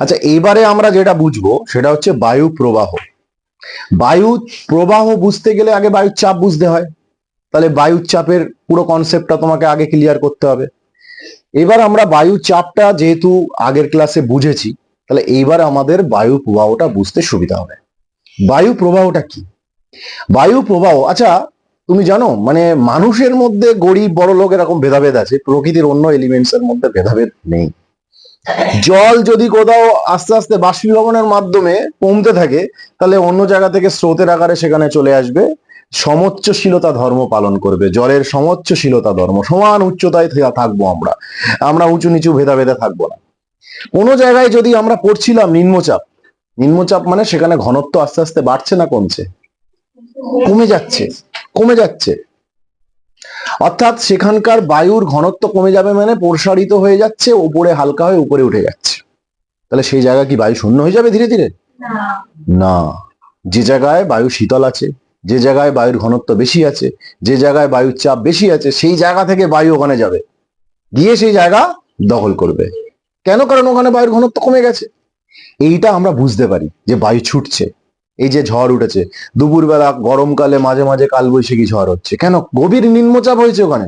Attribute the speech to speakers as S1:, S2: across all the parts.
S1: আচ্ছা, এবারে আমরা যেটা বুঝবো সেটা হচ্ছে বায়ু প্রবাহ। বায়ু প্রবাহ বুঝতে গেলে আগে বায়ুর চাপ বুঝতে হয়। তাহলে বায়ুর চাপের পুরো কনসেপ্টটা তোমাকে আগে ক্লিয়ার করতে হবে। এবার আমরা বায়ু চাপটা যেহেতু আগের ক্লাসে বুঝেছি, তাহলে এইবার আমাদের বায়ু প্রবাহটা বুঝতে সুবিধা হবে। বায়ু প্রবাহটা কি? বায়ু প্রবাহ, আচ্ছা তুমি জানো মানে মানুষের মধ্যে গরিব বড় লোক এরকম ভেদাভেদ আছে, প্রকৃতির অন্য এলিমেন্টস এর মধ্যে ভেদাভেদ নেই। জল যদি কোথাও আস্তে আস্তে বাষ্পীভবনের মাধ্যমে কমতে থাকে, তাহলে অন্য জায়গা থেকে স্রোতের আকারে সেখানে চলে আসবে, সমোচ্চশীলতা ধর্ম পালন করবে। জলের সমোচ্চশীলতা ধর্ম, সমান উচ্চতায় থাকবো আমরা, আমরা উঁচু নিচু ভেদাভেদে থাকবো না। কোনো জায়গায় যদি আমরা পড়ছিলাম নিম্নচাপ, নিম্নচাপ মানে সেখানে ঘনত্ব আস্তে আস্তে বাড়ছে না কমছে? কমে যাচ্ছে, কমে যাচ্ছে। অর্থাৎ সেখানকার বায়ুর ঘনত্ব কমে যাবে মানে প্রসারিত হয়ে যাচ্ছে, উপরে হালকা হয়ে উপরে উঠে যাচ্ছে। তাহলে সেই জায়গা কি বায়ু শূন্য হয়ে যাবে ধীরে ধীরে? না। যে জায়গায় বায়ু শীতল আছে, যে জায়গায় বায়ুর ঘনত্ব বেশি আছে, যে জায়গায় বায়ুর চাপ বেশি আছে, সেই জায়গা থেকে বায়ু ওখানে যাবে, গিয়ে সেই জায়গা দখল করবে। কেন? কারণ ওখানে বায়ুর ঘনত্ব কমে গেছে। এইটা আমরা বুঝতে পারি যে বায়ু ছুটছে। এই যে ঝড় উঠেছে দুপুরবেলা, গরমকালে মাঝে মাঝে কালবৈশাখী ঝড় হচ্ছে, কেন? গভীর নিম্নচাপ হয়েছে ওখানে।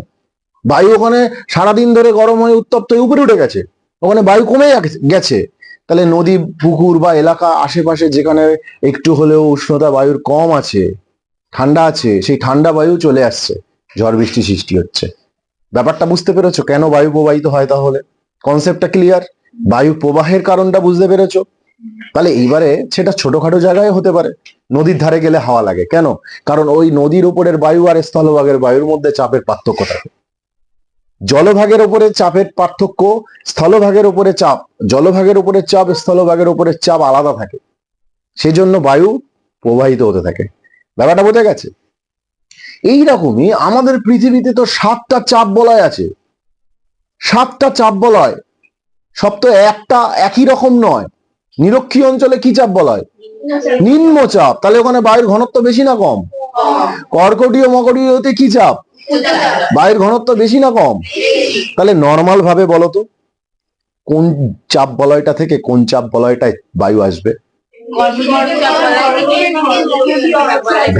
S1: বায়ু ওখানে সারাদিন ধরে গরম হয়ে উত্তপ্ত হয়ে উপরে উঠে গেছে, ওখানে বায়ু কমে গেছে। তাহলে নদী পুকুর বা এলাকা আশেপাশে যেখানে একটু হলেও উষ্ণতা বায়ুর কম আছে, ঠান্ডা আছে, সেই ঠান্ডা বায়ু চলে আসছে, ঝড় বৃষ্টি সৃষ্টি হচ্ছে। ব্যাপারটা বুঝতে পেরেছো কেন বায়ু প্রবাহিত হয়? তাহলে কনসেপ্টটা ক্লিয়ার, বায়ু প্রবাহের কারণটা বুঝতে পেরেছো। তাহলে এইবারে সেটা ছোটখাটো জায়গায় হতে পারে। নদীর ধারে গেলে হাওয়া লাগে, কেন? কারণ ওই নদীর উপরের বায়ু আর স্থলভাগের বায়ুর মধ্যে চাপের পার্থক্য থাকে। জলভাগের উপরে চাপের পার্থক্য, স্থলভাগের উপরে চাপ, জলভাগের উপরে চাপ, স্থলভাগের উপরে চাপ আলাদা থাকে, সেজন্য বায়ু প্রবাহিত হতে থাকে। ব্যাপারটা বোঝা গেছে? এইরকমই আমাদের পৃথিবীতে তো 7টা চাপ বলয় আছে। 7টা চাপ বলয়, সব তো একটা একই রকম নয়। নিরক্ষীয় অঞ্চলে কি চাপ বলা হয়? নিম্নচাপ। তাহলে ওখানে বায়ুর ঘনত্ব বেশি না কম? কর্কটীয় মকরীয়তে কি চাপ? বায়ুর ঘনত্ব বেশি না কম? তাহলে নর্মাল ভাবে বলো তো, কোন চাপ বলয়টা থেকে কোন চাপ বলয়টায় বায়ু আসবে?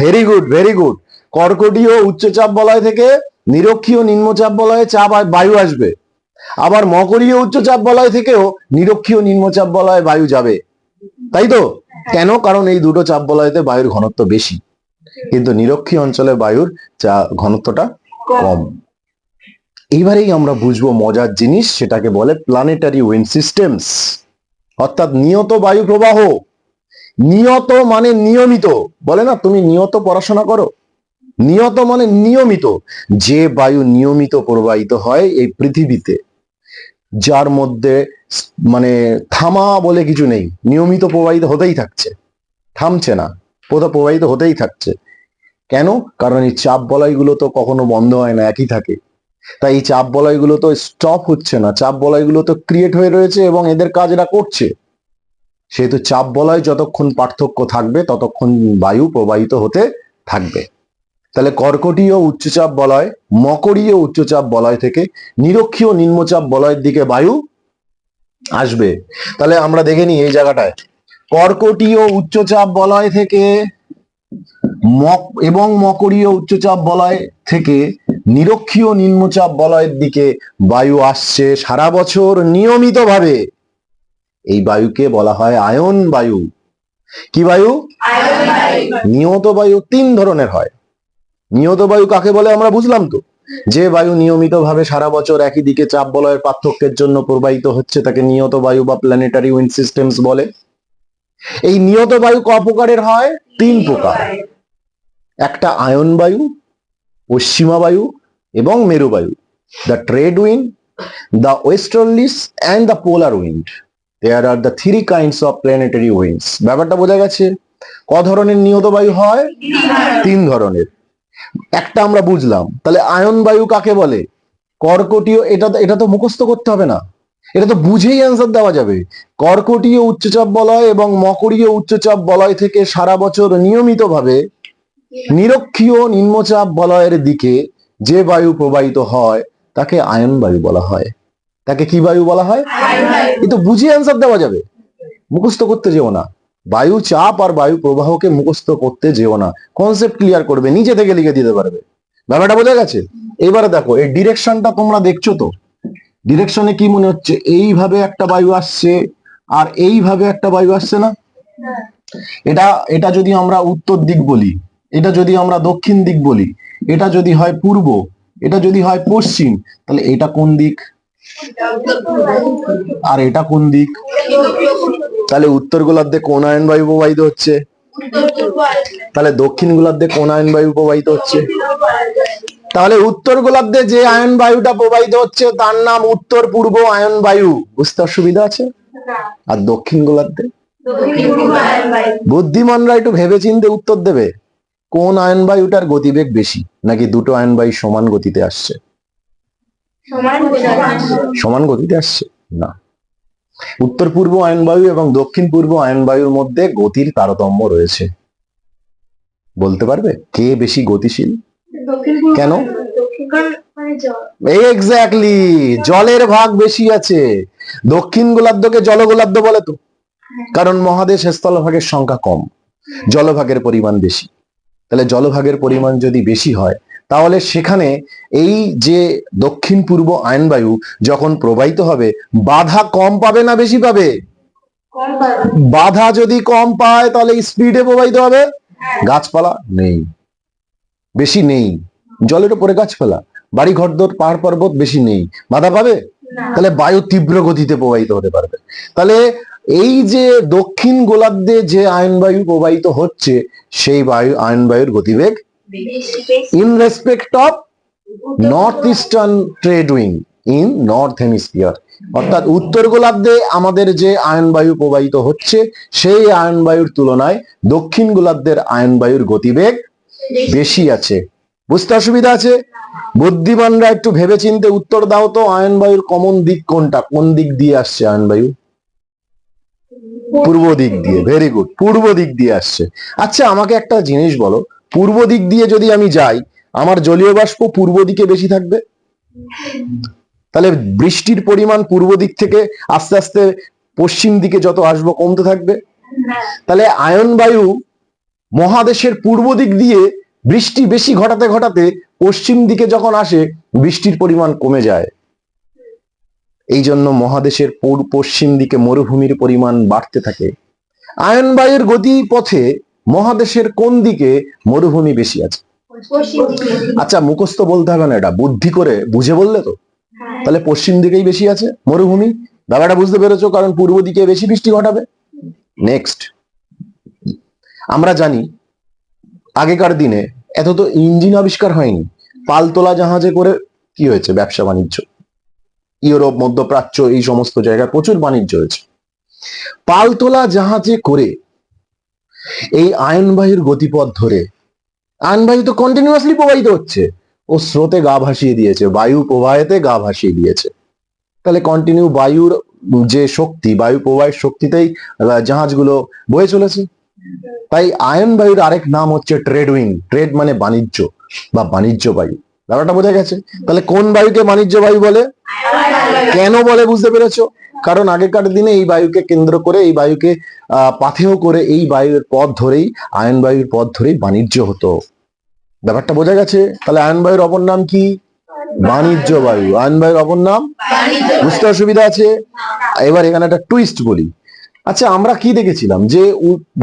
S1: Very good, very good. কর্কটীয় উচ্চচাপ বলয় থেকে নিরক্ষীয় নিম্নচাপ বলয়ে চাপ বায়ু আসবে। আবার মকরীয় উচ্চচাপ বলয় থেকেও নিরক্ষীয় নিম্নচাপ বলয়ে বায়ু যাবে, তাই তো? কেন? কারণ এই দুটো চাপ বলয়তে বায়ুর ঘনত্ব বেশি, কিন্তু নিরক্ষীয় অঞ্চলে বায়ুর ঘনত্বটা কম। এইবারেই আমরা বুঝবো মজার জিনিস, সেটাকে বলে প্ল্যানেটারি উইন্ড সিস্টেমস, অর্থাৎ নিয়ত বায়ু প্রবাহ। নিয়ত মানে নিয়মিত, বলে না তুমি নিয়ত পড়াশোনা করো, নিয়ত মানে নিয়মিত। যে বায়ু নিয়মিত প্রবাহিত হয় এই পৃথিবীতে, যার মধ্যে মানে থামা বলে কিছু নেই, নিয়মিত প্রবাহিত হতেই থাকছে, থামছে না, প্রবাহিত হতেই থাকছে। কেন? কারণ এই চাপ বলয়গুলো তো কখনো বন্ধ হয় না, একই থাকে। তাই এই চাপ বলয়গুলো তো স্টপ হচ্ছে না, চাপ বলয়গুলো তো ক্রিয়েট হয়ে রয়েছে এবং এদের কাজ এরা করছে। সেহেতু চাপ বলয় যতক্ষণ পার্থক্য থাকবে ততক্ষণ বায়ু প্রবাহিত হতে থাকবে। তাহলে কর্কটীয় উচ্চচাপ বলয়, মকরীয় উচ্চচাপ বলয় থেকে নিরক্ষীয় নিম্নচাপ বলয়ের দিকে বায়ু আসবে। তাহলে আমরা দেখে নিই এই জায়গাটায়, কর্কটীয় উচ্চচাপ বলয় থেকে এবং মকরীয় উচ্চচাপ বলয় থেকে নিরক্ষীয় নিম্নচাপ বলয়ের দিকে বায়ু আসছে সারা বছর নিয়মিতভাবে। এই বায়ুকে বলা হয় আয়ন বায়ু। কি বায়ু? নিয়ত বায়ু 3 ধরনের হয়। নিয়ত বায়ু কাকে বলে আমরা বুঝলাম তো, যে বায়ু নিয়মিতভাবে সারা বছর একই দিকে চাপ বলয়ের পার্থক্যের জন্য প্রবাহিত হচ্ছে তাকে নিয়ত বায়ু বা প্ল্যানেটারি উইন্ড সিস্টেমস বলে। এই নিয়ত বায়ু ক প্রকারের হয়? 3 প্রকার। একটা আয়ন বায়ু, পশ্চিমা বায়ু এবং মেরু বায়ু। The trade wind, the westerlies and the polar wind, there are the 3 kinds of planetary winds. ব্যাপারটা বোঝা গেছে? ক ধরনের নিয়ত বায়ু হয়? 3 ধরনের। একটা আমরা বুঝলাম। তাহলে আয়ন বায়ু কাকে বলে? কর্কটীয়, এটা তো মুখস্থ করতে হবে না, এটা তো বুঝেই অ্যান্সার দেওয়া যাবে। কর্কটীয় উচ্চচাপ বলয় এবং মকরীয় উচ্চচাপ বলয় থেকে সারা বছর নিয়মিতভাবে নিরক্ষীয় নিম্নচাপ বলয়ের দিকে যে বায়ু প্রবাহিত হয় তাকে আয়ন বায়ু বলা হয়। তাকে কি বায়ু বলা হয়? এ তো বুঝে অ্যান্সার দেওয়া যাবে। মুখস্থ করতে যেও না, বায়ু চাপ আর বায়ু প্রবাহকে মুখস্থ করতে যেও না, কনসেপ্ট ক্লিয়ার করবে, নিজে থেকে লিখে দিতে পারবে। ব্যাপারটা বোঝা গেছে? এবারে দেখো এই ডিরেকশনটা তোমরা দেখছো তো, ডিরেকশনে কি মনে হচ্ছে? এইভাবে একটা বায়ু আসছে আর এইভাবে একটা বায়ু আসছে না? এটা এটা যদি আমরা উত্তর দিক বলি, এটা যদি আমরা দক্ষিণ দিক বলি, এটা যদি হয় পূর্ব, এটা যদি হয় পশ্চিম, তাহলে এটা কোন দিক আর এটা কোন দিক? তাহলে উত্তর গোলার্ধে কোন আয়ন বায়ু প্রবাহিত হচ্ছে? তাহলে দক্ষিণ গোলার্ধে কোন আয়ন বায়ু প্রবাহিত হচ্ছে? তাহলে উত্তর গোলার্ধে যে আয়ন বায়ুটা প্রবাহিত হচ্ছে তার নাম উত্তর পূর্ব আয়ন বায়ু। বুঝতে অসুবিধা আছে? আর দক্ষিণ গোলার্ধে? বুদ্ধিমানরা একটু ভেবেচিন্তে উত্তর দেবে, কোন আয়ন বায়ুটার গতিবেগ বেশি, নাকি দুটো আয়ন বায়ু সমান গতিতে আসছে? সমান গতিতে আসছে না, উত্তর পূর্ব আয়ন বায়ু এবং দক্ষিণ পূর্ব আয়ন বায়ুর মধ্যে গতির তারতম্য রয়েছে। বলতে পারবে কে বেশি গতিশীল? কেন? এক্স্যাক্টলি, জলের ভাগ বেশি আছে। দক্ষিণ গোলার্ধকে জলগোলার্ধ বলে তো, কারণ মহাদেশ স্থলভাগের সংখ্যা কম, জলভাগের পরিমাণ বেশি। তাহলে জলভাগের পরিমাণ যদি বেশি হয়, তাহলে সেখানে এই যে দক্ষিণ পূর্ব আয়ন বায়ু যখন প্রবাহিত হবে, বাধা কম পাবে না বেশি পাবে? বাধা যদি কম পায় তাহলে স্পিডে প্রবাহিত হবে। গাছপালা নেই, বেশি নেই, জলের উপরে গাছপালা, বাড়ি ঘরদোর পাহাড় পর্বত বেশি নেই, বাধা পাবে? তাহলে বায়ু তীব্র গতিতে প্রবাহিত হতে পারবে। তাহলে এই যে দক্ষিণ গোলার্ধে যে আয়ন বায়ু প্রবাহিত হচ্ছে, সেই আয়ন বায়ুর গতিবেগ in respect of north eastern trade wind in north hemisphere, অর্থাৎ উত্তর গোলার্ধে আমাদের যে আয়ন বায়ু প্রবাহিত হচ্ছে, সেই আয়ন বায়ুর তুলনায় দক্ষিণ গোলার্ধের আয়ন বায়ুর গতিবেগ বেশি আছে। বুঝতে অসুবিধা আছে? বুদ্ধিমানরা একটু ভেবেচিন্তে উত্তর দাও তো, আয়ন বায়ুর কমন দিক কোনটা? কোন দিক দিয়ে আসছে আয়ন বায়ু? পূর্ব দিক দিয়ে। ভেরি গুড, পূর্ব দিক দিয়ে আসছে। আচ্ছা আমাকে একটা জিনিস বলো, পূর্ব দিক দিয়ে যদি আমি যাই, আমার জলীয় বাষ্প পূর্ব দিকে বেশি থাকবে, তাহলে বৃষ্টির পরিমাণ পূর্ব দিক থেকে আস্তে আস্তে পশ্চিম দিকে যত আসবো কমতে থাকবে। তাহলে আয়ন বায়ু মহাদেশের পূর্ব দিক দিয়ে বৃষ্টি বেশি ঘটাতে ঘটাতে পশ্চিম দিকে যখন আসে, বৃষ্টির পরিমাণ কমে যায়। এই জন্য মহাদেশের পশ্চিম দিকে মরুভূমির পরিমাণ বাড়তে থাকে। আয়ন বায়ুর গতি পথে মহাদেশের কোন দিকে মরুভূমি বেশি আছে? আচ্ছা মুখস্থ বলতে হবে না, এটা বুদ্ধি করে বুঝে বললে তো। তাহলে পশ্চিম দিকেই বেশি আছে মরুভূমি। ব্যাপারটা বুঝতে পেরেছো? কারণ পূর্ব দিকে বেশি বৃষ্টি ঘটাবে। নেক্সট, আমরা জানি আগেকার দিনে এত তো ইঞ্জিন আবিষ্কার হয়নি, পালতোলা জাহাজে করে কি হয়েছে? ব্যবসা বাণিজ্য, ইউরোপ মধ্যপ্রাচ্য এই সমস্ত জায়গায় প্রচুর বাণিজ্য হয়েছে। পালতোলা জাহাজে করে এই আয়নবায়ুর গতিপথ ধরে, আয়নবায়ু তো কন্টিনিউয়াসলি প্রবাহিত হচ্ছে, ও স্রোতে গা ভাসিয়ে দিয়েছে, বায়ু প্রবাহেতে গা ভাসিয়ে দিয়েছে। তাহলে কন্টিনিউ বায়ুর যে শক্তি, বায়ু প্রবাহের শক্তিতেই জাহাজগুলো বয়ে চলেছে। তাই আয়ন বায়ুর আরেক নাম হচ্ছে ট্রেড উইং। ট্রেড মানে বাণিজ্য বা বাণিজ্য বায়ু। ব্যাপারটা বোঝা গেছে? তাহলে কোন বায়ুকে বাণিজ্য বায়ু বলে? কেন বলে বুঝতে পেরেছো? কারণ আগেকার দিনে এই বায়ুকে কেন্দ্র করে, এই বায়ুকে পাথেয় করে, এই বায়ুর পথ ধরেই, আয়ন বায়ুর পথ ধরেই বাণিজ্য হতো। ব্যাপারটা বোঝা গেছে? তাহলে আয়ন বায়ুর অপর নাম কি? বাণিজ্য বায়ু। আয়ন বায়ুর অপর নাম। বুঝতে অসুবিধা আছে? এবার এখানে একটা টুইস্ট বলি। আচ্ছা আমরা কি দেখেছিলাম যে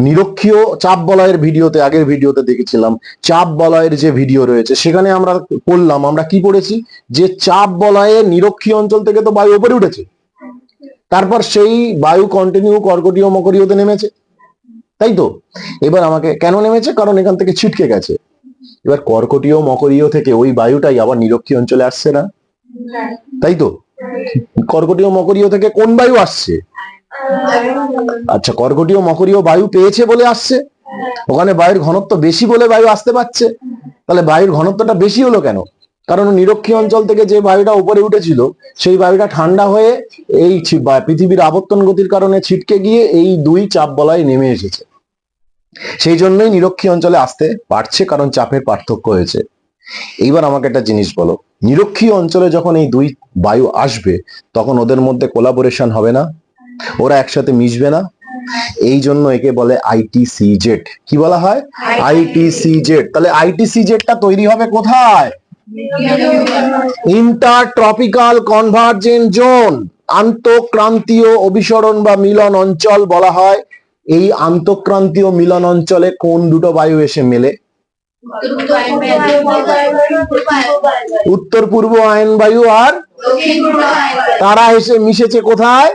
S1: নিরক্ষীয় চাপ বলয়ের ভিডিওতে, আগের ভিডিওতে দেখেছিলাম চাপ বলয়ের যে ভিডিও রয়েছে, সেখানে আমরা পড়লাম, আমরা কি পড়েছি, যে চাপ বলয়ে নিরক্ষীয় অঞ্চল থেকে তো বায়ু উপরে উঠেছে, তারপর সেই বায়ু কন্টিনিউ কর্কটীয় মকরীয়তে নেমেছে, তাই তো? এবার আমাকে কেন নেমেছে? কারণ এখান থেকে ছিটকে গেছে। এবার কর্কটীয় মকরীয় থেকে ওই বায়ুটাই আবার নিরক্ষীয় অঞ্চলে আসছে না, তাই তো? কর্কটীয় মকরীয় থেকে কোন বায়ু আসছে? আচ্ছা কর্কটীয় মকরীয় বায়ু পেয়েছে বলে আসছে, ওখানে বায়ুর ঘনত্ব বেশি বলে বায়ু আসতে পারছে। তাহলে বায়ুর ঘনত্বটা বেশি হলো কেন? কারণ নিরক্ষীয় অঞ্চল থেকে যে বায়ুটা উপরে উঠেছিল, সেই বায়ুটা ঠান্ডা হয়ে এই পৃথিবীর আবর্তন গতির কারণে ছিটকে গিয়ে এই দুই চাপ বলয়ে নেমে এসেছে। সেই জন্যই নিরক্ষীয় অঞ্চলে আসতে পারছে, কারণ চাপের পার্থক্য হয়েছে। এইবার আমাকে একটা জিনিস বলো, নিরক্ষীয় অঞ্চলে যখন এই দুই বায়ু আসবে, তখন ওদের মধ্যে কোলাবোরেশন হবে না? ওরা একসাথে মিশবে না? এই জন্য একে বলে আইটিসিজেড। কি বলা হয়? আইটিসিজেড। তাহলে আইটিসিজেডটা তৈরি হবে কোথায়? ইন্টার ট্রপিক্যাল কনভার্জেন্ট জোন, আন্তঃক্রান্তীয় অভিসরণ বা মিলন অঞ্চল বলা হয়। এই আন্তঃক্রান্তীয় মিলন অঞ্চলে কোন দুটো বায়ু এসে মেলে? উত্তর পূর্ব আয়ন বায়ু আর তারা এসে মিশেছে কোথায়?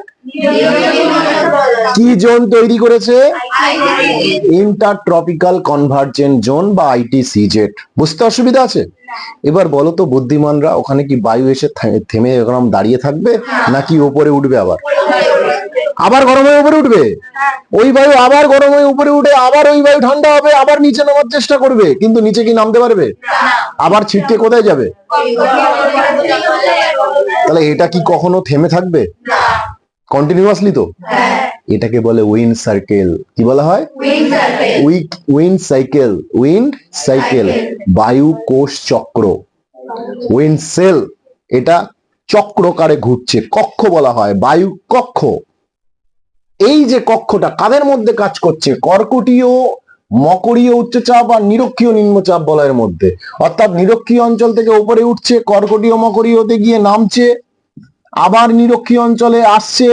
S1: কি জোন তৈরি করেছে? ইন্টার ট্রপিক্যাল কনভার্জেন্ট জোন বা আইটিসিজেড। বুঝতে অসুবিধা আছে? এবার বলো তো বুদ্ধিমানরা, ওখানে কি বায়ু এসে থেমে এরকম দাঁড়িয়ে থাকবে নাকি ওপরে উঠবে? আবার গরম হয়ে উপরে উঠবে। ওই বায়ু আবার গরম হয়ে উপরে উঠে আবার ওই বায়ু ঠান্ডা হবে, আবার নিচে নামার চেষ্টা করবে, কিন্তু নিচে কি নামতে পারবে? আবার ছিটকে কোথায় যাবে? তাহলে এটা কি কখনো থেমে থাকবে? কন্টিনিউয়াসলি তো। এটাকে বলে উইন্ড সার্কেল। কি বলা হয়? Wind cycle. উইন্ড সাইকেল, বায়ু কোষ চক্র। উইন্ড সেল, এটা চক্রকারে ঘুরছে, কক্ষ বলা হয়, বায়ু কক্ষ। এই যে কক্ষটা কাদের মধ্যে কাজ করছে? কর্কটীয় মকরীয় উচ্চচাপ আর নিরক্ষীয় নিম্নচাপ বলয়ের মধ্যে। অর্থাৎ নিরক্ষীয় অঞ্চল থেকে উপরে উঠছে, কর্কটীয় মকরীয়তে গিয়ে নামছে, আবার নিরক্ষীয় অঞ্চলে আসছে,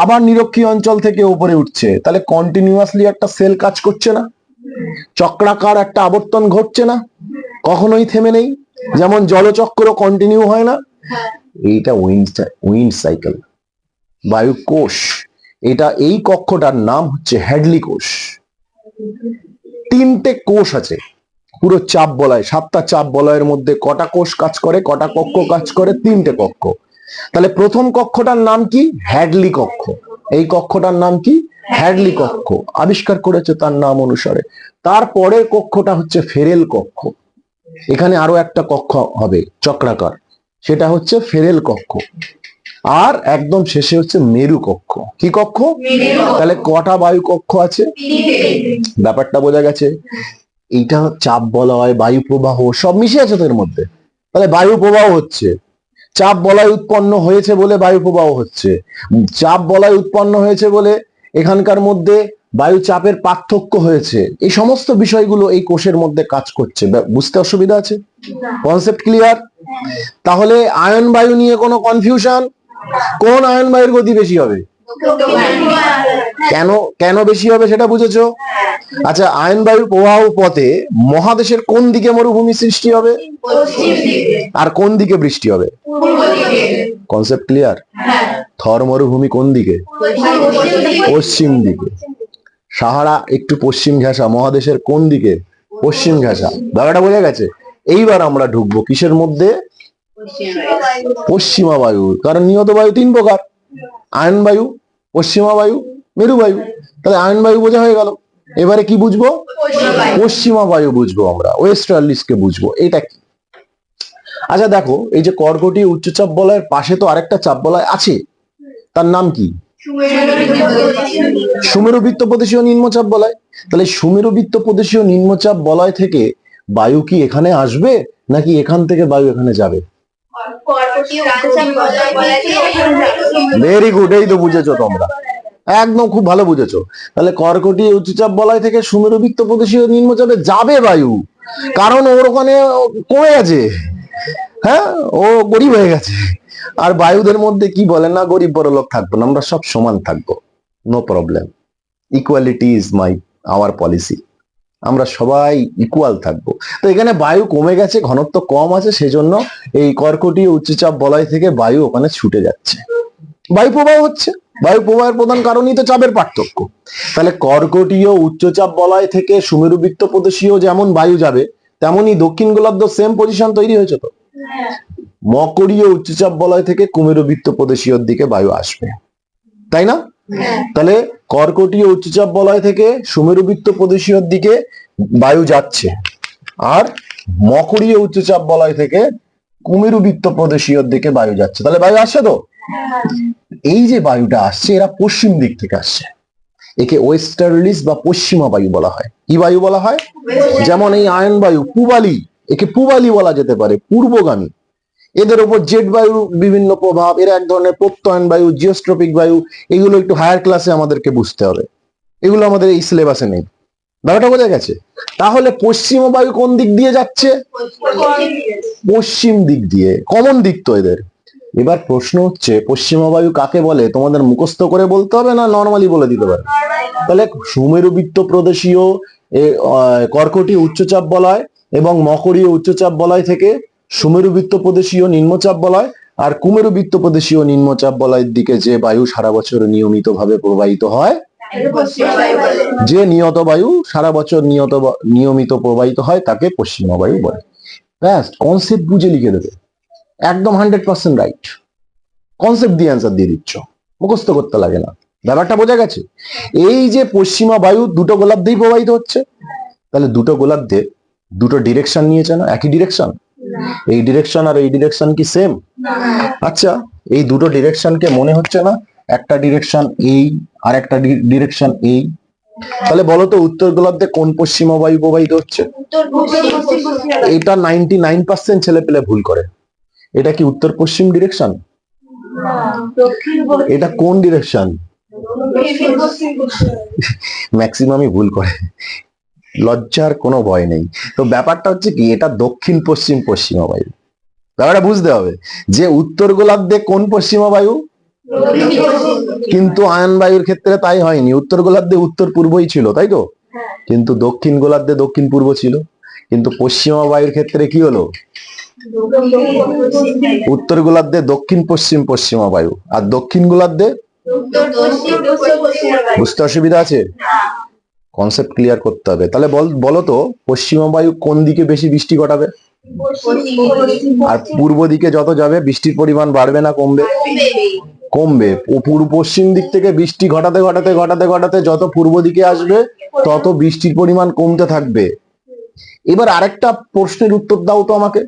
S1: আবার নিরক্ষীয় অঞ্চল থেকে উপরে উঠছে। তাহলে কন্টিনিউয়াসলি একটা সেল কাজ করছে না? চক্রাকার একটা আবর্তন ঘটছে না? কখনোই থেমে নেই। যেমন জলচক্র কন্টিনিউ হয় না, এইটা উইন্ড সাইকেল, বায়ু কোষ। এটা এই কক্ষটার নাম হচ্ছে হ্যাডলি কোষ। তিনটে কোষ আছে পুরো চাপ বলয়, 7টা চাপ বলয়ের মধ্যে কটা কোষ কাজ করে, কটা কক্ষ কাজ করে? 3টে কক্ষ। তাহলে প্রথম কক্ষটার নাম কি? হ্যাডলি কক্ষ। এই কক্ষটার নাম কি? হ্যাডলি কক্ষ, আবিষ্কার করেছে তার নাম অনুসারে। তারপরের কক্ষটা হচ্ছে ফেরেল কক্ষ। এখানে আরো একটা কক্ষ হবে চক্রাকার, সেটা হচ্ছে ফেরেল কক্ষ। আর একদম শেষে হচ্ছে মেরু কক্ষ। কি কক্ষ? তাহলে কটা বায়ু কক্ষ আছে? ব্যাপারটা বোঝা গেছে? এইটা চাপ বলয়, বায়ু প্রবাহ সব মিশে আছে তো এর মধ্যে। তাহলে বায়ু প্রবাহ হচ্ছে, চাপ বলয় উৎপন্ন হয়েছে বলে বায়ু প্রবাহ হচ্ছে, চাপ বলয় উৎপন্ন হয়েছে বলে এখানকার মধ্যে বায়ু চাপের পার্থক্য হয়েছে। এই সমস্ত বিষয়গুলো এই কোষের মধ্যে কাজ করছে। বুঝতে অসুবিধা আছে? Concept clear? তাহলে আয়ন বায়ু নিয়ে কোনো কনফিউশন? কোন আয়ন বায়ুর গতি বেশি হবে? কেন কেন বেশি হবে সেটা বুঝেছো? আচ্ছা, আয়ন বায়ুর প্রবাহ পথে মহাদেশের কোন দিকে মরুভূমি সৃষ্টি হবে আর কোন দিকে বৃষ্টি হবে? Concept clear? থর মরুভূমি কোন দিকে? পশ্চিম দিকে। সাহারা একটু পশ্চিম ঘেঁষা, মহাদেশের কোন দিকে? পশ্চিম ঘেঁষা। ব্যাপারটা বোঝা গেছে? এইবার আমরা ঢুকবো কিসের মধ্যে? পশ্চিমা বায়ু। কারণ নিহত বায়ু 3 প্রকার, আয়ন বায়ু, পশ্চিমা বায়ু, মেরু বায়ু। তাহলে আয়ন বায়ু বোঝা হয়ে গেল। এবারে কি বুঝবো? পশ্চিমা বায়ু বুঝবো আমরা, ওয়েস্টার্লিসকে বুঝবো। এটা কি? আচ্ছা দেখো, এই যে কর্কটীয় উচ্চচাপ বলয়ের পাশে তো আরেকটা চাপ বলয় আছে, তার নাম কি? সুমেরুবৃত্ত প্রদেশীয় নিম্নচাপ বলয়। তাহলে সুমেরুবৃত্ত প্রদেশীয় নিম্নচাপ বলয় থেকে বায়ু কি এখানে আসবে নাকি এখান থেকে বায়ু এখানে যাবে? ভেরি গুড, এই তো বুঝেছো তোমরা, একদম খুব ভালো বুঝেছো। তাহলে কর্কটীয় উচ্চচাপ বলয় থেকে সুমেরুবৃত্ত প্রদেশীয় নিম্নচাপে যাবে বায়ু, কারণ ওর ওখানে কমে গেছে। হ্যাঁ, ও গরিব হয়ে গেছে। আর বায়ুদের মধ্যে কি বলে না, গরিব বড় লোক থাকবো না, আমরা সব সমান থাকবো, no problem. Equality is our policy. আমরা সবাই ইকুয়াল থাকবো। তো এখানে বায়ু কমে গেছে, ঘনত্ব কম আছে, সেজন্য এই কর্কটীয় উচ্চচাপ বলয় থেকে বায়ু ওখানে ছুটে যাচ্ছে, বায়ু প্রবাহ হচ্ছে। বায়ু প্রবাহের প্রধান কারণই তো চাপের পার্থক্য। তাহলে কর্কটীয় উচ্চচাপ বলয় থেকে সুমেরুবৃত্ত প্রদেশীয় যেমন বায়ু যাবে, তেমনি দক্ষিণ গোলার্ধ সেম পজিশন তৈরি হয়েছে তো। মকরীয় উচ্চচাপ বলয় থেকে কুমেরুবৃত্ত প্রদেশীয়র দিকে বায়ু আসবে, তাই না? তাহলে কর্কটীয় উচ্চচাপ বলয় থেকে সুমেরুবৃত্ত প্রদেশীয়র দিকে বায়ু যাচ্ছে, আর মকরীয় উচ্চচাপ বলয় থেকে কুমেরুবৃত্ত প্রদেশীয়র দিকে বায়ু যাচ্ছে। তাহলে বায়ু আসছে তো। এই যে বায়ুটা আসছে, এরা পশ্চিম দিক থেকে আসছে, একে ওয়েস্টার্লিস বা পশ্চিমা বায়ু বলা হয়। কি বায়ু বলা হয়? যেমন এই আয়ন বায়ু পূবালি, একে পূবালি বলা যেতে পারে, পূর্বগামী। এদের উপর জেট বায়ুর বিভিন্ন প্রভাব, এরা এক ধরনের প্রত্যয়ন বায়ু, জিওস্ট্রপিক বায়ু, এগুলো একটু হায়ার ক্লাসে আমাদেরকে বুঝতে হবে, এগুলো আমাদের এই সিলেবাসে নেই। ব্যাপারটা বোঝা গেছে? তাহলে পশ্চিম বায়ু কোন দিক দিয়ে যাচ্ছে? পশ্চিম দিক দিয়ে, কমন দিক তো এদের। এবার প্রশ্ন হচ্ছে পশ্চিম বায়ু কাকে বলে? তোমাদের মুখস্থ করে বলতে হবে না নর্মালি বলে দিতে পারে? তাহলে সুমেরু বৃত্ত প্রদেশীয় কর্কটীয় উচ্চচাপ বলয় এবং মকরীয় উচ্চচাপ বলয় থেকে সুমেরু বৃত্ত প্রদেশীয় নিম্নচাপ বলয় আর কুমেরু বৃত্ত প্রদেশীয় নিম্নচাপ বলয়ের দিকে যে বায়ু সারা বছর নিয়মিতভাবে প্রবাহিত হয়, যে নিয়ত বায়ু সারা বছর নিয়মিত প্রবাহিত হয়, তাকে পশ্চিমা বায়ু বলে। ব্যাস, কনসেপ্ট বুঝে লিখে দেবে, একদম 100% রাইট। কনসেপ্ট দিয়ে অ্যান্সার দিয়ে দিচ্ছ, মুখস্থ করতে লাগে না। ব্যাপারটা বোঝা গেছে? এই যে পশ্চিমা বায়ু দুটো গোলার্ধ দিয়েই প্রবাহিত হচ্ছে, তাহলে দুটো গোলার্ধে দুটো ডিরেকশন নিয়েছে না? একই ডিরেকশন? এই ডিরেকশন আর এই ডিরেকশন কি সেম? আচ্ছা, এই দুটো ডিরেকশনকে মনে হচ্ছে না একটা ডিরেকশন এই আর একটা ডিরেকশন এই? তাহলে বলো তো উত্তর গোলার্ধে কোন পশ্চিমা বায়ু প্রবাহিত হচ্ছে? এটা 99% ছেলে পেলে ভুল করে। এটা কি উত্তর পশ্চিম ডিরেকশন? এটা কোন ডিরেকশন? ম্যাক্সিমামই ভুল করে, লজ্জার কোনো ভয় নেই। তো ব্যাপারটা হচ্ছে কি, এটা দক্ষিণ পশ্চিম পশ্চিমা বায়ু। ব্যাপারটা বুঝতে হবে যে উত্তর গোলার্ধে কোন পশ্চিমা বায়ু, কিন্তু আয়ন বায়ুর ক্ষেত্রে তাই হয়নি। উত্তর গোলার্ধে উত্তর পূর্বই ছিল, তাই তো? কিন্তু দক্ষিণ গোলার্ধে দক্ষিণ পূর্ব ছিল। কিন্তু পশ্চিমা বায়ুর ক্ষেত্রে কি হলো? উত্তর গোলার্ধে দক্ষিণ পশ্চিম পশ্চিমা বায়ু আর দক্ষিণ গোলার্ধে। বুঝতে অসুবিধা আছে? কনসেপ্ট ক্লিয়ার করতে হবে। তাহলে বলো তো পশ্চিমা বায়ু কোন দিকে বেশি বৃষ্টি ঘটাবে? আর পূর্ব দিকে যত যাবে বৃষ্টির পরিমাণ বাড়বে না কমবে? কমবে। পূর্ব পশ্চিম দিক থেকে বৃষ্টি ঘটাতে ঘটাতে ঘটাতে ঘটাতে যত পূর্ব দিকে আসবে তত বৃষ্টির পরিমাণ কমতে থাকবে। এবার আরেকটা প্রশ্নের উত্তর দাও তো আমাকে,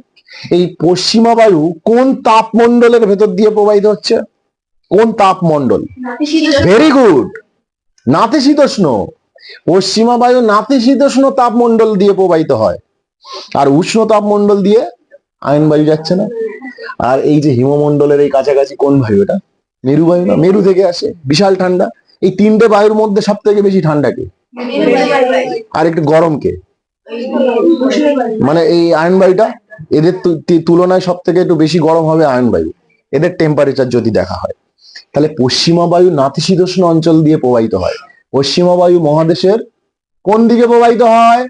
S1: এই পশ্চিমা বায়ু কোন তাপমণ্ডলের ভেতর দিয়ে প্রবাহিত হচ্ছে? কোন তাপমণ্ডল? ভেরি গুড, নাতিশীতোষ্ণ। পশ্চিমা বায়ু নাতিশীতোষ্ণ তাপমণ্ডল দিয়ে প্রবাহিত হয়, আর উষ্ণ তাপমণ্ডল দিয়ে আয়ন বায়ু যাচ্ছে না। আর এই যে হিমমণ্ডলের এই কাছাকাছি কোন বায়ু? এটা মেরু বায়ু না? মেরু থেকে আসে, বিশাল ঠান্ডা। এই তিনটে বায়ুর মধ্যে সব থেকে বেশি ঠান্ডা কে আর একটু গরম কে? মানে এই আয়ন বায়ুটা। এদের তুলনায় সব থেকে একটু বেশি গরম হবে আয়ন বায়ু, এদের টেম্পারেচার যদি দেখা হয়। তাহলে পশ্চিমা বায়ু নাতিশীতোষ্ণ অঞ্চল দিয়ে প্রবাহিত হয়। পশ্চিমা বায়ু মহাদেশের কোন দিকে প্রবাহিত হয়?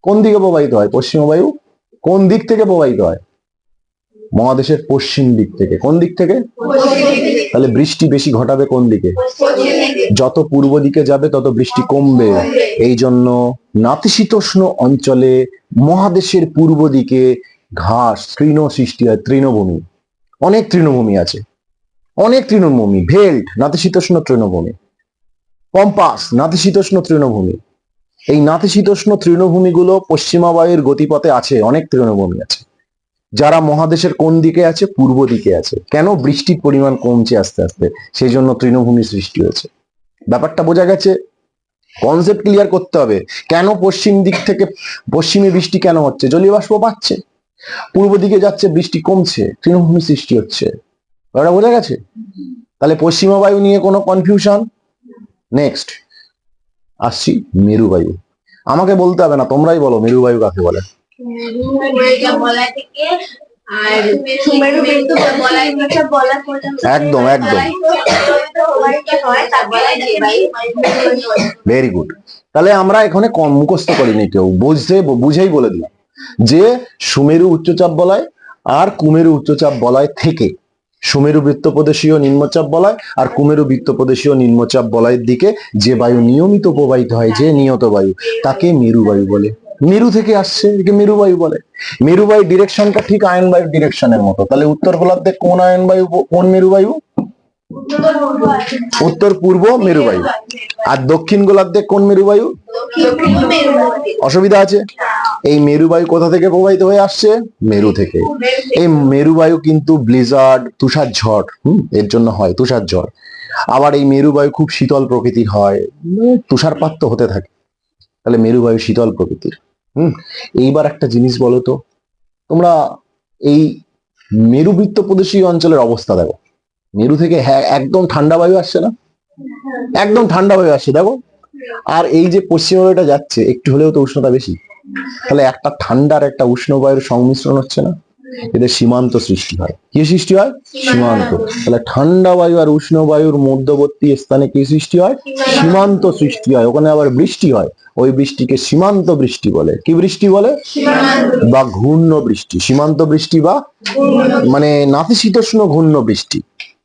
S1: কোন দিকে প্রবাহিত হয় পশ্চিমা বায়ু? কোন দিক থেকে প্রবাহিত হয়? মহাদেশের পশ্চিম দিক থেকে। কোন দিক থেকে? তাহলে বৃষ্টি বেশি ঘটাবে কোন দিকে? যত পূর্ব দিকে যাবে তত বৃষ্টি কমবে। এই জন্য নাতিশীতোষ্ণ অঞ্চলে মহাদেশের পূর্ব দিকে ঘাস তৃণ সৃষ্টি হয়, তৃণভূমি। অনেক তৃণভূমি আছে, অনেক তৃণভূমি। ভেল্ট নাতিশীতোষ্ণ তৃণভূমি, পম্পাস নাতিশীতোষ্ণ তৃণভূমি। এই নাতিশীতোষ্ণ তৃণভূমিগুলো পশ্চিমা বায়ুর গতিপথে আছে, অনেক তৃণভূমি আছে যারা মহাদেশের কোন দিকে আছে? পূর্ব দিকে আছে। কেন? বৃষ্টির পরিমাণ কমছে আস্তে আস্তে, সেই জন্য তৃণভূমি সৃষ্টি হয়েছে। ব্যাপারটা বোঝা গেছে? কনসেপ্ট ক্লিয়ার করতে হবে। কেন পশ্চিম দিক থেকে পশ্চিমে বৃষ্টি কেন হচ্ছে? জলীয় বাষ্প পাচ্ছে, পূর্ব দিকে যাচ্ছে বৃষ্টি কমছে, তৃণভূমি সৃষ্টি হচ্ছে। ব্যাপারটা বোঝা গেছে? তাহলে পশ্চিমা বায়ু নিয়ে কোনো কনফিউশন? নেক্সট আসছি মেরু বায়ু। আমাকে বলতে হবে না, তোমরাই বলো মেরু বায়ু কাকে বলে? একদম একদম, ভেরি গুড। তাহলে আমরা এখানে মুখস্থ করিনি, কেউ বুঝেই বলে দিলাম যে সুমেরু উচ্চচাপ বলয় আর কুমেরু উচ্চচাপ বলয় থেকে সুমেরু বৃত্তপ্রদেশীয় নিম্নচাপ বলয় আর কুমেরু বৃত্তপ্রদেশীয় নিম্নচাপ বলয়ের দিকে যে বায়ু নিয়মিত প্রবাহিত হয়, যে নিয়ত বায়ু, তাকে মেরু বায়ু বলে। মেরু থেকে আসছে, একে মেরু বায়ু বলে। মেরু বায়ু ডিরেকশনটা ঠিক আয়ন বায়ুর ডিরেকশনের মতো। তাহলে উত্তর গোলার্ধে কোন আয়ন বায়ু, কোন মেরু বায়ু? উত্তর পূর্ব মেরু বায়ু। আর দক্ষিণ গোলার্ধে কোন মেরু বায়ু? অসুবিধা আছে? এই মেরু বায়ু কোথা থেকে প্রবাহিত হয়ে আসছে? মেরু থেকে। এই মেরু বায়ু কিন্তু ব্লিজার্ড, তুষার ঝড় এর জন্য হয়, তুষার ঝড়। আবার এই মেরু বায়ু খুব শীতল প্রকৃতির হয়, তুষারপাত তো হতে থাকে। তাহলে মেরু বায়ু শীতল প্রকৃতির। এইবার একটা জিনিস বলো তো, তোমরা এই মেরুবৃত্ত প্রদেশীয় অঞ্চলের অবস্থা দেখো, মেরু থেকে হ্যাঁ একদম ঠান্ডা বায়ু আসছে না, একদম ঠান্ডা বায়ু আসছে দেখো, আর এই যে পশ্চিমবঙ্গটা যাচ্ছে একটু হলেও তো উষ্ণতা বেশি, তাহলে একটা ঠান্ডার একটা উষ্ণ বায়ুর সংমিশ্রণ হচ্ছে না, এদের সীমান্ত সৃষ্টি হয়। কি সৃষ্টি হয়? সীমান্ত। তাহলে ঠান্ডা বায়ু আর উষ্ণ বায়ুর মধ্যবর্তী স্থানে কি সৃষ্টি হয়? সীমান্ত সৃষ্টি হয়। ওখানে আবার বৃষ্টি হয়, ওই বৃষ্টিকে সীমান্ত বৃষ্টি বলে। কি বৃষ্টি বলে? বা ঘূর্ণ বৃষ্টি। সীমান্ত বৃষ্টি বা মানে নাতিশীতোষ্ণ ঘূর্ণ বৃষ্টি।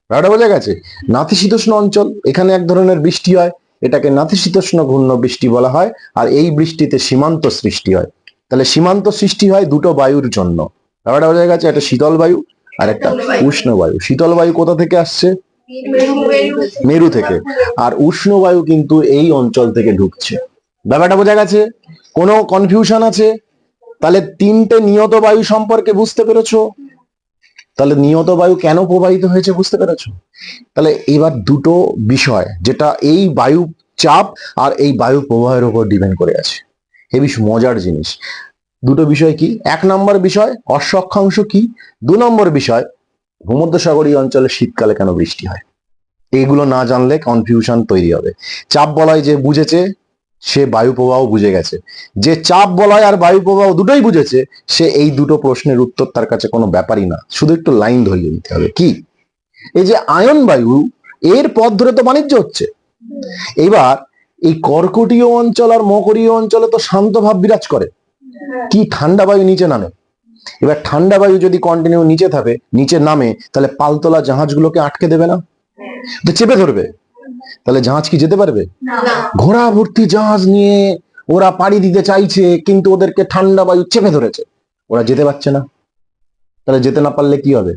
S1: ব্যাপারটা বোঝা গেছে? নাতিশীতোষ্ণ অঞ্চল, এখানে এক ধরনের বৃষ্টি হয়, এটাকে নাতিশীতোষ্ণ ঘূর্ণ বৃষ্টি বলা হয়। আর এই বৃষ্টিতে সীমান্ত সৃষ্টি হয়। তাহলে সীমান্ত সৃষ্টি হয় দুটো বায়ুর জন্য। ব্যাপারটা বোঝা গেছে? একটা শীতল বায়ু আর একটা উষ্ণ বায়ু। শীতল বায়ু কোথা থেকে আসছে? মেরু থেকে। আর উষ্ণ বায়ু কিন্তু এই অঞ্চল থেকে ঢুকছে। ব্যাপারটা বোঝা গেছে? কোনো কনফিউশন আছে? তাহলে তিনটে নিয়ত বায়ু সম্পর্কে বুঝতে পেরেছো? তাহলে নিয়ত বায়ু কেন প্রবাহিত হয়েছে বুঝতে পেরেছো? তাহলে এবার দুটো বিষয়, যেটা এই বায়ু চাপ আর এই বায়ু প্রবাহের উপর ডিপেন্ড করে আছে, হেবি মজার জিনিস। দুটো বিষয় কি? এক নম্বর বিষয় অশ্ব অক্ষাংশ কি, দু নম্বর বিষয় ভূমধ্যসাগরীয় অঞ্চলে শীতকালে কেন বৃষ্টি হয়। এইগুলো না জানলে কনফিউশন তৈরি হবে। চাপ বলয় যে বুঝেছে সে বায়ু প্রবাহ বুঝে গেছে, যে চাপ বলয় আর বায়ু প্রবাহ দুটোই বুঝেছে সে এই দুটো প্রশ্নের উত্তর তার কাছে কোনো ব্যাপারই না, শুধু একটু লাইন ধরিয়ে দিতে হবে। কি? এই যে আয়ন বায়ু, এর পথ ধরে তো বাণিজ্য হচ্ছে। এবার এই কর্কটীয় অঞ্চল আর মকরীয় অঞ্চলে তো শান্ত ভাব বিরাজ করে, কি ঠান্ডা বায়ু নিচে নামে। এবার ঠান্ডা বায়ু যদি কন্টিনিউ নিচে থাকে, নিচে নামে, তাহলে পালতোলা জাহাজগুলোকে আটকে দেবে না? তো চেপে ধরবে। তাহলে জাহাজ কি যেতে পারবে? ঘোড়া ভর্তি জাহাজ নিয়ে ওরা পাড়ি দিতে চাইছে, কিন্তু ওদেরকে ঠান্ডা বায়ু চেপে ধরেছে, ওরা যেতে পারছে না। তাহলে যেতে না পারলে কি হবে?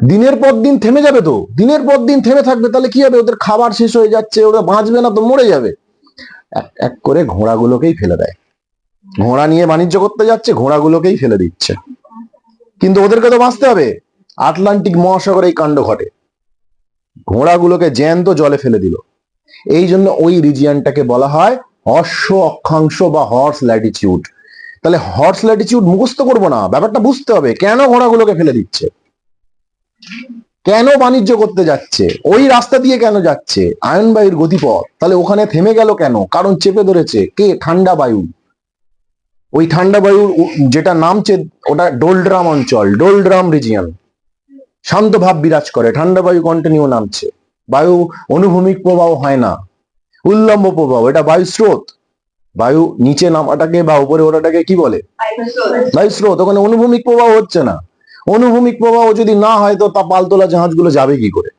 S1: দিনের পর দিন থেমে যাবে, তো দিনের পর দিন থেমে থাকবে, তাহলে কি হবে? ওদের খাবার শেষ হয়ে যাচ্ছে, ওরা বাঁচবে না, তো মরে যাবে। এক এক করে ঘোড়াগুলোকেই ফেলে দেয়। ঘোড়া নিয়ে বাণিজ্য করতে যাচ্ছে, ঘোড়াগুলোকেই ফেলে দিচ্ছে, কিন্তু ওদেরকে তো বাঁচতে হবে। আটলান্টিক মহাসাগরে এই কাণ্ড ঘটে, ঘোড়াগুলোকে জ্যান্ত জলে ফেলে দিল। এই জন্য ওই রিজিয়নটাকে বলা হয় অশ্ব অক্ষাংশ বা হর্স ল্যাটিচিউড। তাহলে হর্স ল্যাটিচিউড মুখস্থ করবো না, ব্যাপারটা বুঝতে হবে কেন ঘোড়াগুলোকে ফেলে দিচ্ছে, কেন বাণিজ্য করতে যাচ্ছে, ওই রাস্তা দিয়ে কেন যাচ্ছে, আয়ন বায়ুর গতিপথ। তাহলে ওখানে থেমে গেল কেন? কারণ চেপে ধরেছে কে? ঠান্ডা বায়ু। ওই ঠান্ডা বায়ুর যেটা নামছে ওটা ডোলড্রাম অঞ্চল, ডোলড্রাম রিজিয়ন, শান্ত ভাব বিরাজ করে, ঠান্ডা বায়ু কন্টিনিউ নামছে, বায়ু অনুভূমিক প্রবাহ হয় না, উল্লম্ব প্রবাহ, এটা বায়ু স্রোত। বায়ু নিচে নামাটাকে বা উপরে ওঠাটাকে কি বলে? বায়ু স্রোত। ওখানে অনুভূমিক প্রবাহ হচ্ছে না। অনুভূমিক প্রবাহ যদি না হয় তো তা পালতোলা জাহাজগুলো যাবে কি করে?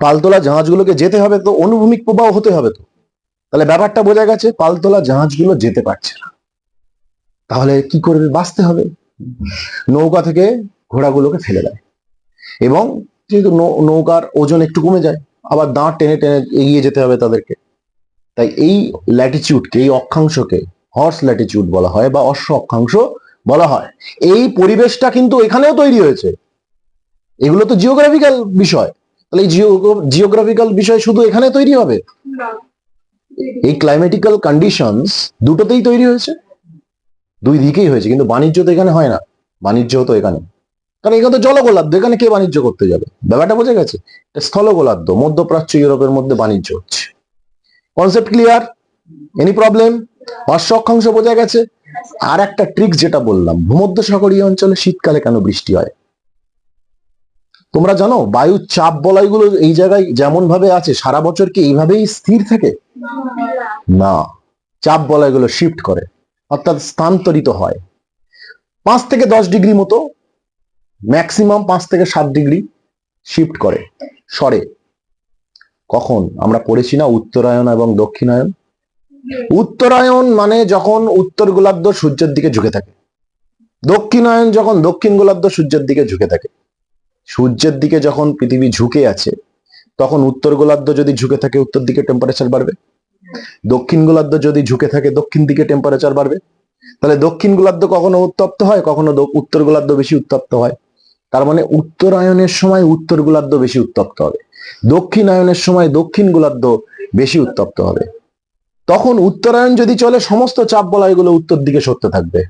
S1: পালতোলা জাহাজগুলোকে যেতে হবে তো অনুভূমিক প্রবাহ হতে হবে তো। তাহলে ব্যাপারটা বোঝা গেছে? পালতোলা জাহাজগুলো যেতে পারছে না, তাহলে কি করবে? বাঁচতে হবে। নৌকা থেকে ঘোড়াগুলোকে ফেলে দেয়, এবং যেহেতু নৌকার ওজন একটু কমে যায়, আবার দাঁড় টেনে টেনে এগিয়ে যেতে হবে তাদেরকে। তাই এই ল্যাটিচিউডকে, এই অক্ষাংশকে হর্স ল্যাটিচিউড বলা হয় বা অশ্ব অক্ষাংশ বলা হয়। এই পরিবেশটা কিন্তু এখানেও তৈরি হয়েছে। এগুলো তো জিওগ্রাফিক্যাল বিষয়, তাহলে এই জিওগ্রাফিক্যাল বিষয় শুধু এখানে তৈরি হবে? এই ক্লাইমেটিক্যাল কন্ডিশনস দুটোতেই তৈরি হয়েছে, দুই দিকেই হয়েছে, কিন্তু বাণিজ্য তো এখানে হয় না, বাণিজ্য হতো এখানে, কারণ এখানে তো জলগোলার্ধ, এখানে কে বাণিজ্য করতে যাবে? ব্যাপারটা বোঝা গেছে? স্থলগোলার্ধ, মধ্যপ্রাচ্য, ইউরোপের মধ্যে বাণিজ্য হচ্ছে। Concept clear? Any problem? অশ্ব অক্ষাংশ বোঝা গেছে? আর একটা ট্রিক যেটা বললাম, ভূমধ্যসাগরীয় অঞ্চলে শীতকালে কেন বৃষ্টি হয় তোমরা জানো? বায়ুর চাপ বলয়গুলো এই জায়গায় যেমন ভাবে আছে সারা বছর কি এইভাবেই স্থির থাকে? না, চাপ বলয়গুলো শিফট করে, অর্থাৎ স্থানান্তরিত হয়। 5 থেকে 10 ডিগ্রি মতো, ম্যাক্সিমাম 5 থেকে 7 ডিগ্রি শিফট করে, সরে। কখন? আমরা পড়েছি না উত্তরায়ণ এবং দক্ষিণায়ন। উত্তরায়ণ মানে যখন উত্তর গোলার্ধ সূর্যের দিকে ঝুঁকে থাকে, দক্ষিণায়ন যখন দক্ষিণ গোলার্ধ সূর্যের দিকে ঝুঁকে থাকে। সূর্যের দিকে যখন পৃথিবী ঝুঁকে আছে, তখন উত্তর গোলার্ধ যদি ঝুঁকে থাকে উত্তর দিকে টেম্পারেচার বাড়বে, দক্ষিণ গোলার্ধ যদি ঝুঁকে থাকে দক্ষিণ দিকে টেম্পারেচার বাড়বে। তাহলে দক্ষিণ গোলার্ধ কখনো উত্তপ্ত হয়, কখনো উত্তর গোলার্ধ বেশি উত্তপ্ত হয়। তার মানে উত্তরায়ণের সময় উত্তর গোলার্ধ বেশি উত্তপ্ত হবে, দক্ষিণায়নের সময় দক্ষিণ গোলার্ধ বেশি উত্তপ্ত হবে। তখন উত্তরায়ণ যদি চলে, সমস্ত চাপ বলয়গুলো উত্তর দিকে সরতে থাকবে,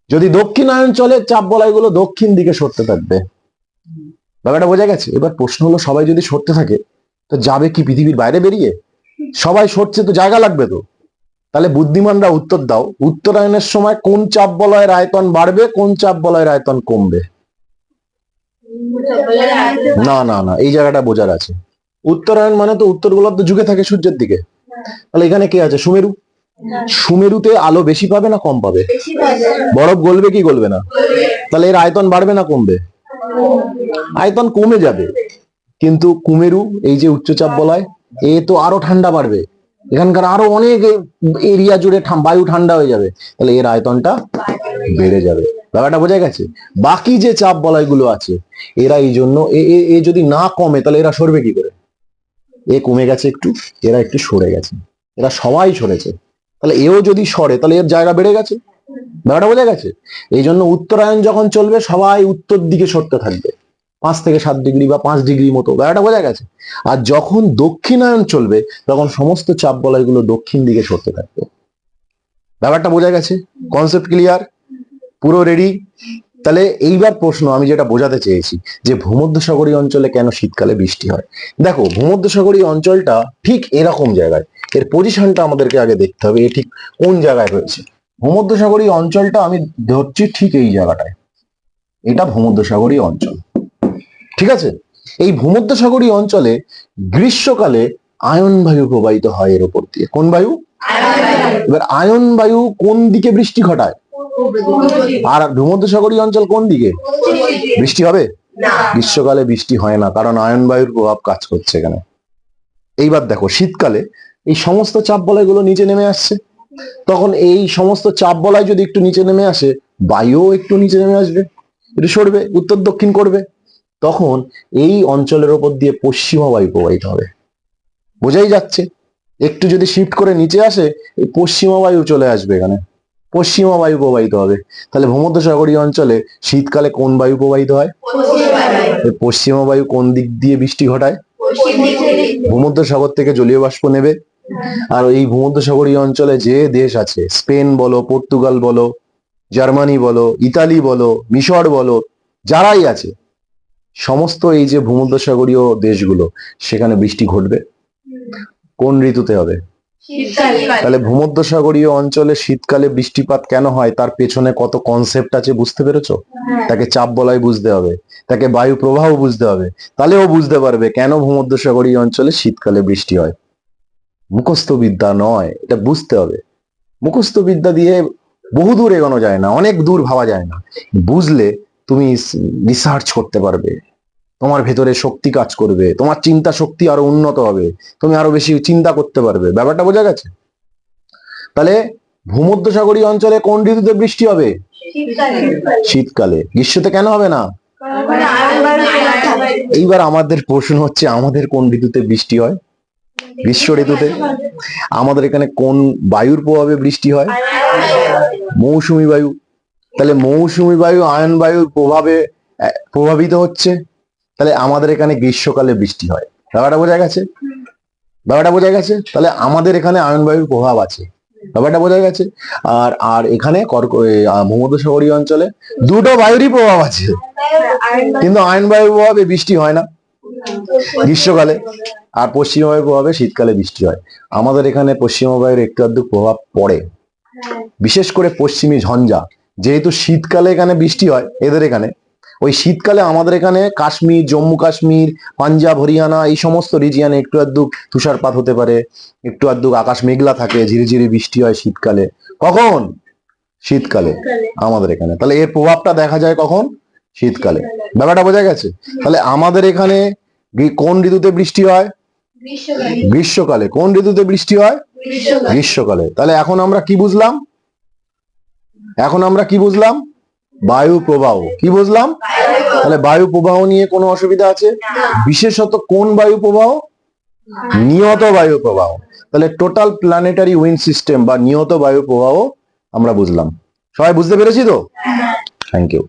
S1: যদি দক্ষিণায়ন চলে চাপ বলয়গুলো দক্ষিণ দিকে সরতে থাকবে। ব্যাপারটা বোঝা গেছে? এবার প্রশ্ন হলো, সবাই যদি সরতে থাকে তো যাবে কি পৃথিবীর বাইরে বেরিয়ে? সবাই সরছে তো জায়গা লাগবে তো। তাহলে বুদ্ধিমানরা উত্তর দাও, উত্তরায়ণের সময় কোন চাপ বলয়ের আয়তন বাড়বে, কোন চাপ বলয়ের আয়তন কমবে? না না না, এই জায়গাটা বোঝার আছে। উত্তরায়ণ মানে তো উত্তর গোলার্ধ ঝুঁকে থাকে সূর্যের দিকে। তাহলে এখানে কে আছে? সুমেরু। সুমেরুতে আলো বেশি পাবে না কম পাবে? বরফ গলবে কি গলবে না? তাহলে এর আয়তন বাড়বে না কমবে? আয়তন কমে যাবে। কিন্তু কুমেরু, এই যে উচ্চচাপ বলয়, এ তো আরো ঠান্ডা বাড়বে, এখানকার আরো অনেক এরিয়া জুড়ে বায়ু ঠান্ডা হয়ে যাবে, তাহলে এর আয়তনটা বেড়ে যাবে। ব্যাপারটা বোঝা গেছে? বাকি যে চাপ বলয়গুলো আছে এরা এই জন্য এ যদি না কমে তাহলে এরা সরবে কি করে? এ কমে গেছে একটু, এরা একটু সরে গেছে, এরা সবাই সরেছে, তাহলে এও যদি সরে তাহলে এর জায়গা বেড়ে গেছে। ব্যাপারটা বোঝা গেছে? এই জন্য উত্তরায়ণ যখন চলবে সবাই উত্তর দিকে সরতে থাকবে 5 থেকে 7 ডিগ্রি বা 5 ডিগ্রি মতো। ব্যাপারটা বোঝা গেছে? আর যখন দক্ষিণায়ন চলবে তখন সমস্ত চাপ বলয়গুলো দক্ষিণ দিকে সরতে থাকবে। ব্যাপারটা বোঝা গেছে? Concept clear? পুরো রেডি? তাহলে এইবার প্রশ্ন আমি যেটা বোঝাতে চেয়েছি, যে ভূমধ্যসাগরীয় অঞ্চলে কেন শীতকালে বৃষ্টি হয়। দেখো, ভূমধ্যসাগরীয় অঞ্চলটা ঠিক এরকম জায়গায়, এর পজিশনটা আমাদেরকে আগে দেখতে হবে, এ ঠিক কোন জায়গায় রয়েছে। ভূমধ্যসাগরীয় অঞ্চলটা আমি ধরছি ঠিক এই জায়গাটায়, এটা ভূমধ্যসাগরীয় অঞ্চল, ঠিক আছে? এই ভূমধ্যসাগরীয় অঞ্চলে গ্রীষ্মকালে আয়ন বায়ু প্রবাহিত হয় এর উপর দিয়ে। কোন বায়ু? এবার আয়ন বায়ু কোন দিকে বৃষ্টি ঘটায়? আর ভূমধ্যসাগরীয় অঞ্চল কোন দিকে? বৃষ্টি হবে? গ্রীষ্মকালে বৃষ্টি হয় না, কারণ আয়ন বায়ুর প্রভাব কাজ করছে এখানে। এইবার দেখো, শীতকালে এই সমস্ত চাপ বলয়গুলো নিচে নেমে আসছে, তখন এই সমস্ত চাপ বলয় যদি একটু নিচে নেমে আসে, বায়ুও একটু নিচে নেমে আসবে, একটু সরবে, উত্তর দক্ষিণ করবে, তখন এই অঞ্চলের ওপর দিয়ে পশ্চিমা বায়ু প্রবাহিত হবে। বোঝাই যাচ্ছে? একটু যদি শিফট করে নিচে আসে, এই পশ্চিমা বায়ু চলে আসবে এখানে, পশ্চিমা বায়ু প্রবাহিত হবে। তাহলে ভূমধ্যসাগরীয় অঞ্চলে শীতকালে কোন বায়ু প্রবাহিত হয়? পশ্চিমা বায়ু কোন দিক দিয়ে বৃষ্টি ঘটায়? ভূমধ্যসাগর থেকে জলীয় বাষ্প নেবে, আর এই ভূমধ্যসাগরীয় অঞ্চলে যে দেশ আছে, স্পেন বলো, পর্তুগাল বলো, জার্মানি বলো, ইতালি বলো, মিশর বলো, যারাই আছে, সমস্ত এই যে ভূমধ্যসাগরীয় দেশগুলো, সেখানে বৃষ্টি ঘটবে কোন ঋতুতে হবে? তাহলে ভূমধ্যসাগরীয় অঞ্চলে শীতকালে বৃষ্টিপাত কেন হয়, তার পেছনে কত কনসেপ্ট আছে, বুঝতে পেরেছো? তাকে চাপ বলয় বুঝতে হবে, তাকে বায়ু প্রবাহ বুঝতে হবে, তাহলে ও বুঝতে পারবে কেন ভূমধ্যসাগরীয় অঞ্চলে শীতকালে বৃষ্টি হয়। মুখস্থ বিদ্যা নয়, এটা বুঝতে হবে। মুখস্থ বিদ্যা দিয়ে বহুদূর এগোনো যায় না, অনেক দূর ভাবা যায় না। বুঝলে তুমি রিসার্চ করতে পারবে, তোমার ভেতরে শক্তি কাজ করবে, তোমার চিন্তা শক্তি আরো উন্নত হবে, তুমি আরো বেশি চিন্তা করতে পারবে। ব্যাপারটা বোঝা গেছে? তাহলে ভূমধ্যসাগরীয় অঞ্চলে কোন ঋতুতে বৃষ্টি হবে? শীতকালে। গ্রীষ্মতে কেন হবে না? এইবার আমাদের প্রশ্ন হচ্ছে, আমাদের কোন ঋতুতে বৃষ্টি হয়? গ্রীষ্ম ঋতুতে। আমাদের এখানে কোন বায়ুর প্রভাবে বৃষ্টি হয়? মৌসুমী বায়ু। তাহলে মৌসুমী বায়ু আয়ন বায়ুর প্রভাবে প্রভাবিত হচ্ছে, তাহলে আমাদের এখানে গ্রীষ্মকালে বৃষ্টি হয়। ব্যাপারটা বোঝা গেছে? ব্যাপারটা বোঝা গেছে? তাহলে আমাদের এখানে আয়ন বায়ুর প্রভাব আছে। ব্যাপারটা বোঝা গেছে? আর আর এখানে ভূমধ্যসাগরীয় অঞ্চলে দুটো বায়ুরই প্রভাব আছে, কিন্তু আয়ন বায়ুর প্রভাবে বৃষ্টি হয় না গ্রীষ্মকালে, আর পশ্চিমা বায়ুর প্রভাবে শীতকালে বৃষ্টি হয়। আমাদের এখানে পশ্চিমা বায়ুর একটু আধটু প্রভাব পড়ে, বিশেষ করে পশ্চিমী ঝঞ্ঝা, যেহেতু শীতকালে এখানে বৃষ্টি হয় এদের এখানে, ওই শীতকালে আমাদের এখানে কাশ্মীর, জম্মু কাশ্মীর, পাঞ্জাব, হরিয়ানা, এই সমস্ত রিজিয়নে একটু আধটু তুষারপাত হতে পারে, একটু আধটু আকাশ মেঘলা থাকে, ঝিরিঝিরি বৃষ্টি হয় শীতকালে। কখন? শীতকালে আমাদের এখানে। তাহলে এর প্রভাবটা দেখা যায় কখন? শীতকালে। ব্যাপারটা বোঝা গেছে? তাহলে আমাদের এখানে কোন ঋতুতে বৃষ্টি হয়? গ্রীষ্মকালে। কোন ঋতুতে বৃষ্টি হয়? গ্রীষ্মকালে। তাহলে এখন আমরা কি বুঝলাম? এখন আমরা কি বুঝলাম? বায়ু প্রবাহ। কি বুঝলাম? তাহলে বায়ু প্রবাহ নিয়ে কোনো অসুবিধা আছে? বিশেষত কোন বায়ু প্রবাহ? নিয়ত বায়ু প্রবাহ। তাহলে টোটাল প্ল্যানেটারি উইন্ড সিস্টেম বা নিয়ত বায়ু প্রবাহ আমরা বুঝলাম। সবাই বুঝতে পেরেছি তো? Thank you.